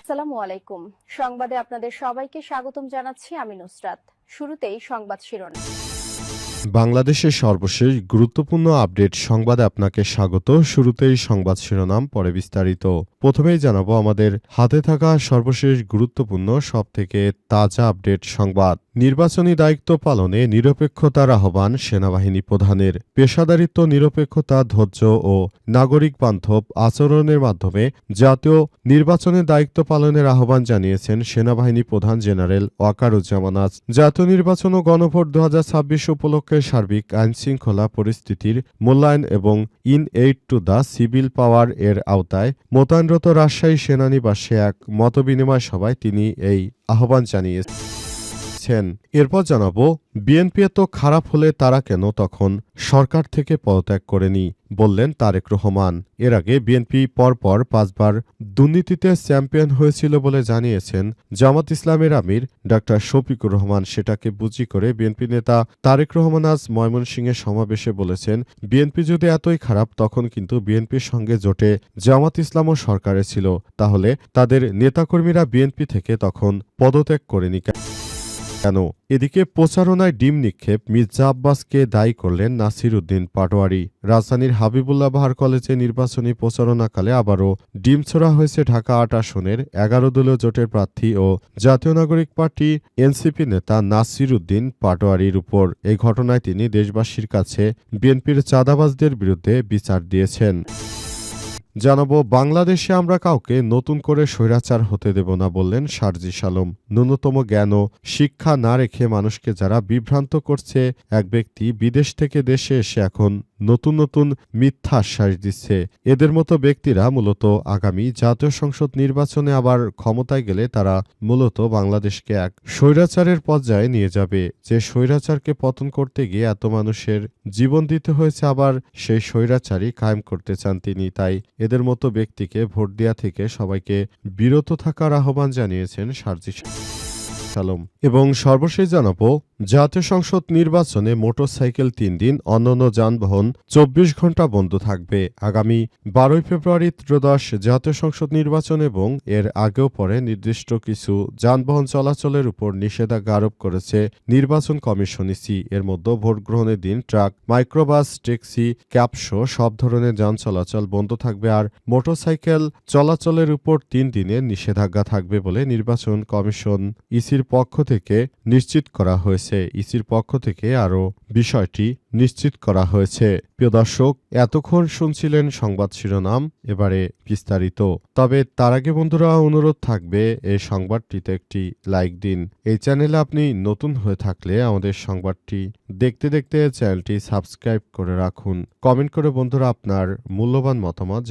আসসালামু আলাইকুম। সংবাদে আপনাদের সবাইকে স্বাগতম জানাচ্ছি আমি নুসরাত। শুরুতেই সংবাদ শিরোনাম। বাংলাদেশের সর্বশেষ গুরুত্বপূর্ণ আপডেট সংবাদে আপনাকে স্বাগত। শুরুতেই সংবাদ শিরোনাম, পরে বিস্তারিত। প্রথমেই জানাবো আমাদের হাতে থাকা সর্বশেষ গুরুত্বপূর্ণ সবথেকে তাজা আপডেট সংবাদ। নির্বাচনী দায়িত্ব পালনে নিরপেক্ষতার আহ্বান সেনাবাহিনী প্রধানের। পেশাদারিত্ব, নিরপেক্ষতা, ধৈর্য ও নাগরিক বান্ধব আচরণের মাধ্যমে জাতীয় নির্বাচনের দায়িত্ব পালনের আহ্বান জানিয়েছেন সেনাবাহিনী প্রধান জেনারেল ওয়াকারুজ্জামান। আজ জাতীয় নির্বাচন ও গণভোট 2026 উপলক্ষে সার্বিক আইনশৃঙ্খলা পরিস্থিতির মূল্যায়ন এবং ইন-এইড টু দ্য সিভিল পাওয়ার এর আওতায় মোতায়েনরত রাজশাহী সেনানিবাসে এক মতবিনিময় সভায় তিনি এই আহ্বান জানিয়েছেন। এরপর জানাবো, বিএনপি এত খারাপ হলে তারা কেন তখন সরকার থেকে পদত্যাগ করেনি, বললেন তারেক রহমান। এর আগে বিএনপি পরপর 5 বার দুর্নীতিতে চ্যাম্পিয়ন হয়েছিল বলে জানিয়েছেন জামাত ইসলামের আমির ডা শফিকুর রহমান। সেটাকে বুঝি করে বিএনপি নেতা তারেক রহমান আজ ময়মনসিংহে সমাবেশে বলেছেন, বিএনপি যদি এতই খারাপ তখন কিন্তু বিএনপির সঙ্গে জোটে জামাত ইসলামও সরকারে ছিল, তাহলে তাদের নেতাকর্মীরা বিএনপি থেকে তখন পদত্যাগ করেনি কেন? এদিকে প্রচারণায় ডিম নিক্ষেপ মির্জা আব্বাসকে দায়ী করলেন নাসির উদ্দিন পাটোয়ারি। রাজধানীর হাবিবুল্লাহ বাহার কলেজে নির্বাচনী প্রচারণাকালে আবারও ডিম ছোড়া হয়েছে ঢাকা ৮ আসনের 11 দলীয় জোটের প্রার্থী ও জাতীয় নাগরিক পার্টি এনসিপি নেতা নাসির উদ্দিন পাটোয়ারির উপর। এই ঘটনায় তিনি দেশবাসীর কাছে বিএনপির চাঁদাবাজদের বিরুদ্ধে বিচার দিয়েছেন। জানাবো, বাংলাদেশে আমরা কাউকে নতুন করে স্বৈরাচার হতে দেব না, বললেন সার্জিস আলম। ন্যূনতম জ্ঞান ও শিক্ষা না রেখে মানুষকে যারা বিভ্রান্ত করছে, এক ব্যক্তি বিদেশ থেকে দেশে এসে এখন নতুন নতুন মিথ্যা আশ্বাস দিচ্ছে। এদের মতো ব্যক্তিরা মূলত আগামী জাতীয় সংসদ নির্বাচনে আবার ক্ষমতায় গেলে তারা মূলত বাংলাদেশকে এক স্বৈরাচারের পর্যায়ে নিয়ে যাবে। যে স্বৈরাচারকে পতন করতে গিয়ে এত মানুষের জীবন দিতে হয়েছে, আবার সেই স্বৈরাচারই কায়েম করতে চান তিনি। তাই এদের মতো ব্যক্তিকে ভোট দেয়া থেকে সবাইকে বিরত থাকার আহ্বান জানিয়েছেন সার্জিস আলম। এবং সর্বশেষ জানাবো, জাতীয় সংসদ নির্বাচনে মোটরসাইকেল 3 দিন, অন্যান্য যানবাহন 24 ঘন্টা বন্ধ থাকবে। আগামী 12 ফেব্রুয়ারি ত্রয়োদশ জাতীয় সংসদ নির্বাচন এবং এর আগেও পরে নির্দিষ্ট কিছু যানবাহন চলাচলের উপর নিষেধাজ্ঞা আরোপ করেছে নির্বাচন কমিশন ইসি। এর মধ্যে ভোট গ্রহণের দিন ট্রাক, মাইক্রোবাস, ট্যাক্সি, ক্যাবসহ সব ধরনের যান চলাচল বন্ধ থাকবে। আর মোটরসাইকেল চলাচলের উপর 3 দিনের নিষেধাজ্ঞা থাকবে বলে নির্বাচন কমিশন ইসির পক্ষ থেকে নিশ্চিত করা হয়েছে। ইসির পক্ষ থেকে আরও বিষয়টি নিশ্চিত করা হয়েছে। প্রিয় দর্শক, এতক্ষণ শুনছিলেন সংবাদ শিরোনাম, এবারে বিস্তারিত। তবে তার আগে বন্ধুরা, অনুরোধ থাকবে এই সংবাদটিতে একটি লাইক দিন। এই চ্যানেলে আপনি নতুন হয়ে থাকলে আমাদের সংবাদটি দেখতে দেখতে চ্যানেলটি সাবস্ক্রাইব করে রাখুন। কমেন্ট করে বন্ধুরা আপনার মূল্যবান মতামত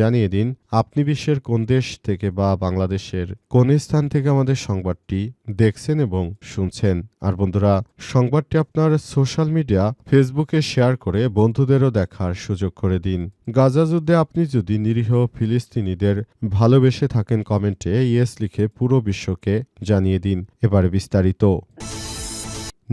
জানিয়ে দিন আপনি বিশ্বের কোন দেশ থেকে বা বাংলাদেশের কোন স্থান থেকে আমাদের সংবাদটি দেখছেন এবং শুনছেন। আর বন্ধুরা, সংবাদটি আপনার সোশ্যাল মিডিয়া ফেসবুকে শেয়ার করে বন্ধুদেরও দেখার সুযোগ করে দিন। গাজা যুদ্ধে আপনি যদি নিরীহ ফিলিস্তিনিদের ভালোবেসে থাকেন, কমেন্টে ইয়েস লিখে পুরো বিশ্বকে জানিয়ে দিন। এবারে বিস্তারিত।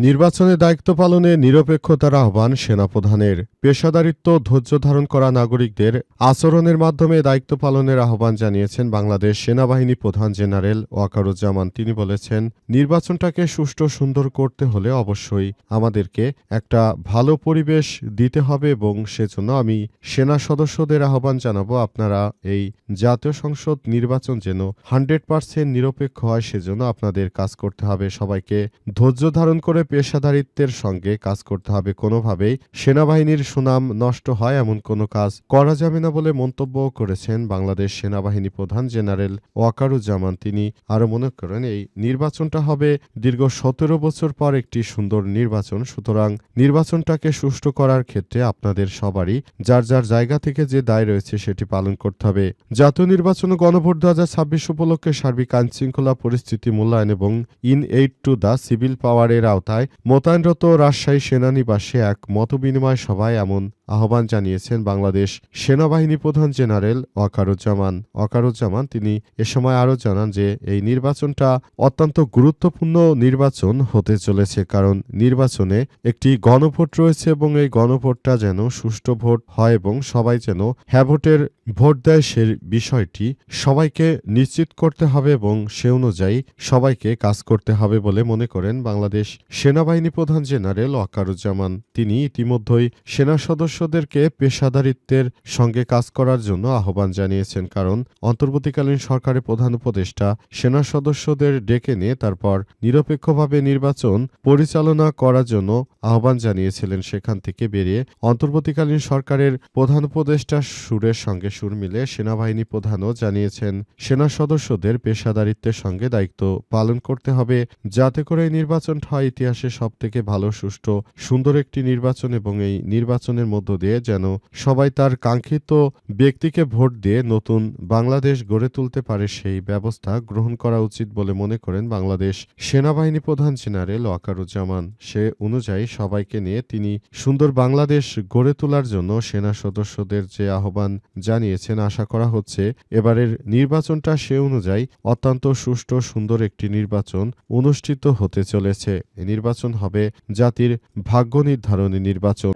নির্বাচনে দায়িত্ব পালনে নিরপেক্ষতার আহ্বান সেনাপ্রধানের। পেশাদারিত্ব, ধৈর্য ধারণ করা নাগরিকদের আচরণের মাধ্যমে দায়িত্ব পালনের আহ্বান জানিয়েছেন বাংলাদেশ সেনাবাহিনী প্রধান জেনারেল ওয়াকারুজ্জামান। তিনি বলেছেন, নির্বাচনটাকে সুষ্ঠু সুন্দর করতে হলে অবশ্যই আমাদেরকে একটা ভালো পরিবেশ দিতে হবে এবং সেজন্য আমি সেনা সদস্যদের আহ্বান জানাবো, আপনারা এই জাতীয় সংসদ নির্বাচন যেন 100% নিরপেক্ষ হয়, সেজন্য আপনাদের কাজ করতে হবে। সবাইকে ধৈর্য ধারণ করে পেশাদারিত্বের সঙ্গে কাজ করতে হবে। কোনোভাবেই সেনাবাহিনীর সুনাম নষ্ট হয় এমন কোনো কাজ করা যাবে না বলে মন্তব্য করেছেন বাংলাদেশ সেনাবাহিনী প্রধান জেনারেল ওয়াকারুজ্জামান। তিনি আরো মনে করেন, এই নির্বাচনটা হবে দীর্ঘ 17 বছর পর একটি সুন্দর নির্বাচন। সুতরাং নির্বাচনটাকে সুষ্ঠু করার ক্ষেত্রে আপনাদের সবারই যার যার জায়গা থেকে যে দায় রয়েছে সেটি পালন করতে হবে। জাতীয় নির্বাচন ও গণভোট 2026 উপলক্ষে সার্বিক আইনশৃঙ্খলা পরিস্থিতি মূল্যায়ন এবং ইন-এইড টু দ্য সিভিল পাওয়ার এর আওতায় কলকাতায় মোতায়েনরত রাজশাহী সেনানিবাসে এক মতবিনিময় সভায় এমন আহ্বান জানিয়েছেন বাংলাদেশ সেনাবাহিনী প্রধান জেনারেল ওয়াকারুজ্জামান। তিনি এ সময় আরও জানান যে এই নির্বাচনটা অত্যন্ত গুরুত্বপূর্ণ নির্বাচন হতে চলেছে, কারণ নির্বাচনে একটি গণভোট রয়েছে এবং এই গণভোটটা যেন সুষ্ঠু ভোট হয় এবং সবাই যেন হ্যাঁ ভোটের ভোট দেয় সে বিষয়টি সবাইকে নিশ্চিত করতে হবে এবং সে অনুযায়ী সবাইকে কাজ করতে হবে বলে মনে করেন বাংলাদেশ সেনাবাহিনী প্রধান জেনারেল ওয়াকারুজ্জামান। তিনি ইতিমধ্যেই সেনা সদস্যদেরকে পেশাদারিত্বের সঙ্গে কাজ করার জন্য আহ্বান জানিয়েছেন, কারণ অন্তর্বর্তীকালীন সরকারের প্রধান উপদেষ্টা সেনা সদস্যদের ডেকে নিয়ে তারপর নিরপেক্ষভাবে নির্বাচন পরিচালনা করার জন্য আহ্বান জানিয়েছিলেন। সেখান থেকে বেরিয়ে অন্তর্বর্তীকালীন সরকারের প্রধান উপদেষ্টা সুরের সঙ্গে সুর মিলে সেনাবাহিনী প্রধানও জানিয়েছেন সেনা সদস্যদের পেশাদারিত্বের সঙ্গে দায়িত্ব পালন করতে হবে, যাতে করে এই নির্বাচনটা হয় ইতিহাসে সবথেকে ভালো, সুষ্ঠু, সুন্দর একটি নির্বাচন এবং এই নির্বাচনের মধ্য দিয়ে যেন সবাই তার কাঙ্ক্ষিত ব্যক্তিকে ভোট দিয়ে নতুন বাংলাদেশ গড়ে তুলতে পারে সেই ব্যবস্থা গ্রহণ করা উচিত বলে মনে করেন বাংলাদেশ সেনাবাহিনী প্রধান জেনারেল ওয়াকারুজ্জামান। সে অনুযায়ী সবাইকে নিয়ে তিনি সুন্দর বাংলাদেশ গড়ে তোলার জন্য সেনা সদস্যদের যে আহ্বান জানিয়েছেন, আশা করা হচ্ছে এবারের নির্বাচনটা সে অনুযায়ী অত্যন্ত সুষ্ঠু সুন্দর একটি নির্বাচন অনুষ্ঠিত হতে চলেছে। এই নির্বাচন হবে জাতির ভাগ্য নির্ধারণী নির্বাচন।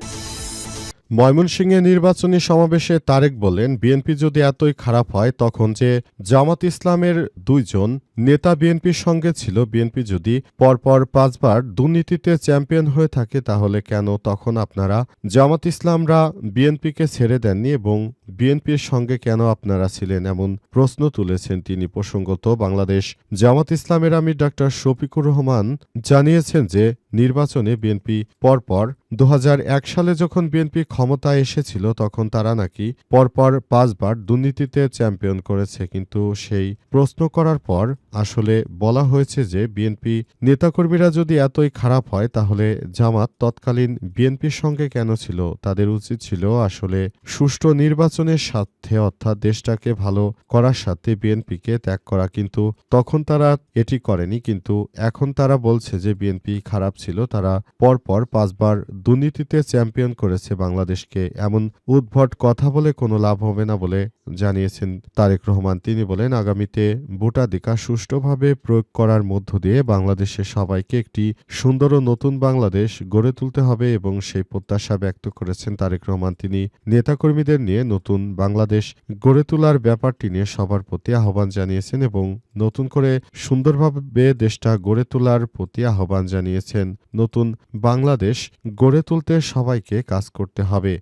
ময়মনসিংহে নির্বাচনী সমাবেশে তারেক বলেন, বিএনপি যদি এতই খারাপ হয় তখন যে জামাত ইসলামের 2 জন নেতা বিএনপির সঙ্গে ছিল, বিএনপি যদি পরপর 5 বার দুর্নীতিতে চ্যাম্পিয়ন হয়ে থাকে তাহলে কেন তখন আপনারা জামাত ইসলামরা বিএনপিকে ছেড়ে দেননি এবং বিএনপির সঙ্গে কেন আপনারা ছিলেন, এমন প্রশ্ন তুলেছেন তিনি। প্রসঙ্গত বাংলাদেশ জামাত ইসলামের আমির ডাক্তার শফিকুর রহমান জানিয়েছেন যে নির্বাচনে বিএনপি পরপর 2001 সালে যখন বিএনপি ক্ষমতায় এসেছিল তখন তারা নাকি পরপর 5 বার দুর্নীতিতে চ্যাম্পিয়ন করেছে, কিন্তু সেই প্রশ্ন করার পর আসলে বলা হয়েছে যে বিএনপি নেতাকর্মীরা যদি এতই খারাপ হয় তাহলে জামাত তৎকালীন বিএনপির সঙ্গে কেন ছিল, তাদের উচিত ছিল আসলে সুষ্ঠু নির্বাচনের সাথে অর্থাৎ দেশটাকে ভালো করার সাথে বিএনপিকে ত্যাগ করা, কিন্তু তখন তারা এটি করেনি। কিন্তু এখন তারা বলছে যে বিএনপি খারাপ ছিল, তারা পরপর 5 বার দুর্নীতিতে চ্যাম্পিয়ন করেছে বাংলাদেশকে। এমন উদ্ভট কথা বলে কোনো লাভ হবে না বলে জানিয়েছেন তারেক রহমান। তিনি বলেন, আগামীতে ভোটাধিকার সুষ্ঠুভাবে প্রয়োগ করার মধ্য দিয়ে বাংলাদেশের সবাইকে একটি সুন্দর ও নতুন বাংলাদেশ গড়ে তুলতে হবে এবং সেই প্রত্যাশা ব্যক্ত করেছেন তারেক রহমান। তিনি নেতাকর্মীদের নিয়ে নতুন বাংলাদেশ গড়ে তোলার ব্যাপারটি নিয়ে সবার প্রতি আহ্বান জানিয়েছেন এবং নতুন করে সুন্দরভাবে দেশটা গড়ে তোলার প্রতি আহ্বান জানিয়েছেন। নতুন বাংলাদেশ গড়ে তুলতে সবাইকে কাজ করতে হবে।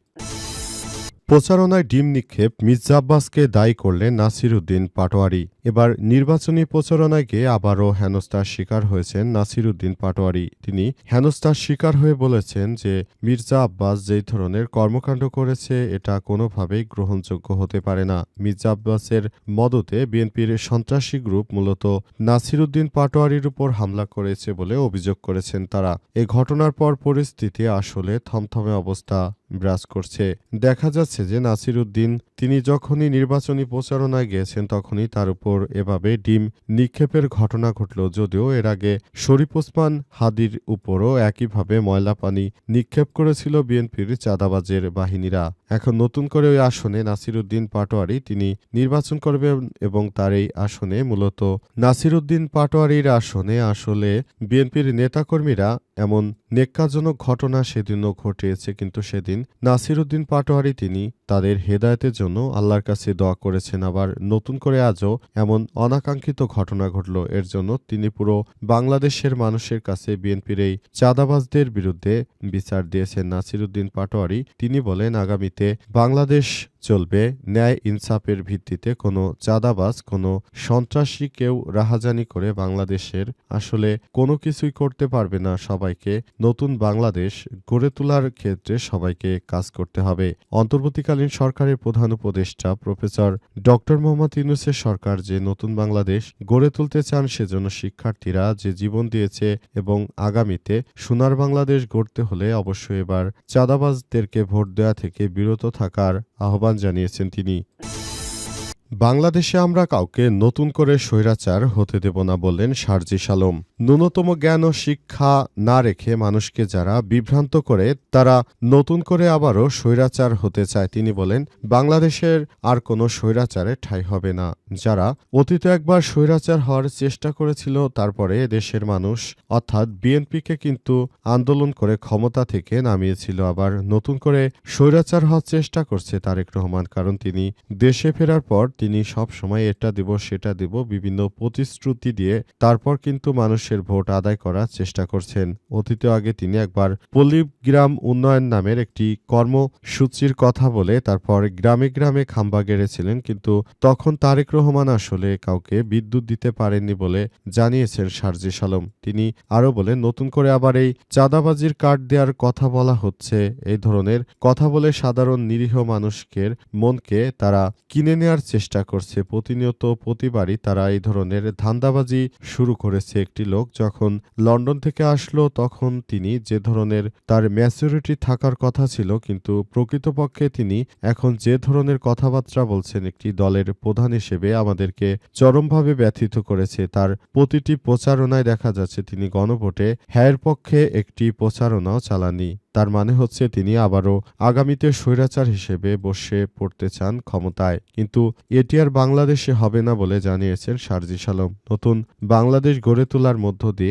প্রচারণায় ডিম নিক্ষেপ, মির্জা আব্বাসকে দায়ী করলেন নাসির উদ্দিন পাটোয়ারি। এবার নির্বাচনী প্রচারণায় গিয়ে আবারও হেনস্থার শিকার হয়েছেন নাসির উদ্দিন পাটোয়ারি। তিনি হেনস্থার শিকার হয়ে বলেছেন যে মির্জা আব্বাস যেই ধরনের কর্মকাণ্ড করেছে এটা কোনোভাবেই গ্রহণযোগ্য হতে পারে না। মির্জা আব্বাসের মদতে বিএনপির সন্ত্রাসী গ্রুপ মূলত নাসির উদ্দিন পাটোয়ারির উপর হামলা করেছে বলে অভিযোগ করেছেন তারা। এ ঘটনার পর পরিস্থিতি আসলে থমথমে অবস্থা বিরাজ করছে। দেখা যাচ্ছে যে নাসির উদ্দিন তিনি যখনই নির্বাচনী প্রচারণায় গিয়েছেন তখনই তার উপর এভাবে ডিম নিক্ষেপের ঘটনা ঘটল, যদিও এর আগে শরীফ ওসমান হাদির উপরও একইভাবে ময়লা পানি নিক্ষেপ করেছিল বিএনপির চাঁদাবাজের বাহিনীরা। এখন নতুন করে ওই আসনে নাসির উদ্দিন পাটোয়ারি তিনি নির্বাচন করবেন এবং তার এই আসনে মূলত নাসির উদ্দিন পাটোয়ারির আসনে আসলে বিএনপির নেতাকর্মীরা এমন নেক্কাজনক ঘটনা সেদিনও ঘটিয়েছে, কিন্তু সেদিন নাসির উদ্দিন পাটোয়ারি তিনি তাদের হেদায়েতের জন্য আল্লাহর কাছে দোয়া করেছেন। আবার নতুন করে আজও এমন অনাকাঙ্ক্ষিত ঘটনা ঘটল, এর জন্য তিনি পুরো বাংলাদেশের মানুষের কাছে বিএনপির এই চাঁদাবাজদের বিরুদ্ধে বিচার দিয়েছেন নাসির উদ্দিন পাটোয়ারি। তিনি বলেন, আগামীতে বাংলাদেশ চলবে ন্যায় ইনসাফের ভিত্তিতে। কোনো চাঁদাবাজ কোনো সন্ত্রাসী কেউ রাহাজানি করে বাংলাদেশের আসলে কোনো কিছুই করতে পারবে না। সবাইকে নতুন বাংলাদেশ গড়ে তোলার ক্ষেত্রে সবাইকে কাজ করতে হবে। অন্তর্বর্তীকালীন সরকারের প্রধান উপদেষ্টা প্রফেসর ডক্টর মোহাম্মদ ইউনূসের সরকার যে নতুন বাংলাদেশ গড়ে তুলতে চান সেজন্য শিক্ষার্থীরা যে জীবন দিয়েছে এবং আগামীতে সোনার বাংলাদেশ গড়তে হলে অবশ্যই এবার চাঁদাবাজদেরকে ভোট দেওয়া থেকে বিরত থাকার আহ্বান জানিয়েছেন তিনি। বাংলাদেশে আমরা কাউকে নতুন করে স্বৈরাচার হতে দেব না, বললেন সার্জিস আলম। ন্যূনতম জ্ঞান ও শিক্ষা না রেখে মানুষকে যারা বিভ্রান্ত করে তারা নতুন করে আবারও স্বৈরাচার হতে চায়। তিনি বলেন, বাংলাদেশের আর কোনো স্বৈরাচারে ঠাঁই হবে না। যারা অতীতে একবার স্বৈরাচার হওয়ার চেষ্টা করেছিল, তারপরে দেশের মানুষ অর্থাৎ বিএনপিকে কিন্তু আন্দোলন করে ক্ষমতা থেকে নামিয়েছিল, আবার নতুন করে স্বৈরাচার হওয়ার চেষ্টা করছে তারেক রহমান। কারণ তিনি দেশে ফেরার পর তিনি সব সময় এটা দেব সেটা দেব বিভিন্ন প্রতিশ্রুতি দিয়ে তারপর কিন্তু মানুষের ভোট আদায় করার চেষ্টা করছেন। অতীতে আগে তিনি একবার পল্লীগ্রাম উন্নয়ন নামের একটি কর্মসূচির কথা বলে তারপর গ্রামে গ্রামে খাম্বা গেড়েছিলেন, কিন্তু তখন তারেক রহমান আসলে কাউকে বিদ্যুৎ দিতে পারেননি বলে জানিয়েছেন সার্জিস আলম। তিনি আরও বলেন, নতুন করে আবার এই চাঁদাবাজির কার্ড দেওয়ার কথা বলা হচ্ছে। এই ধরনের কথা বলে সাধারণ নিরীহ মানুষকে মনকে তারা কিনে নেওয়ার চেষ্টা করছে। প্রতিনিয়ত প্রতিবারই তারা এই ধরনের ধান্দাবাজি শুরু করেছে। একটি লোক যখন লন্ডন থেকে আসলো তখন তিনি যে ধরনের তার ম্যাচুরিটি থাকার কথা ছিল, কিন্তু প্রকৃতপক্ষে তিনি এখন যে ধরনের কথাবার্তা বলছেন একটি দলের প্রধান হিসেবে আমাদেরকে চরমভাবে ব্যথিত করেছে। তার প্রতিটি প্রচারণায় দেখা যাচ্ছে তিনি গণভোটে হ্যায়ের পক্ষে একটি প্রচারণাও চালাননি। তার মানে হচ্ছে তিনি আবারও আগামীতে স্বৈরাচার হিসেবে বসে পড়তে চান ক্ষমতায়। কিন্তু এটি আর বাংলাদেশে হবে না বলে জানিয়েছেন সার্জিস আলম। নতুন বাংলাদেশ গড়ে তোলার মধ্য দিয়ে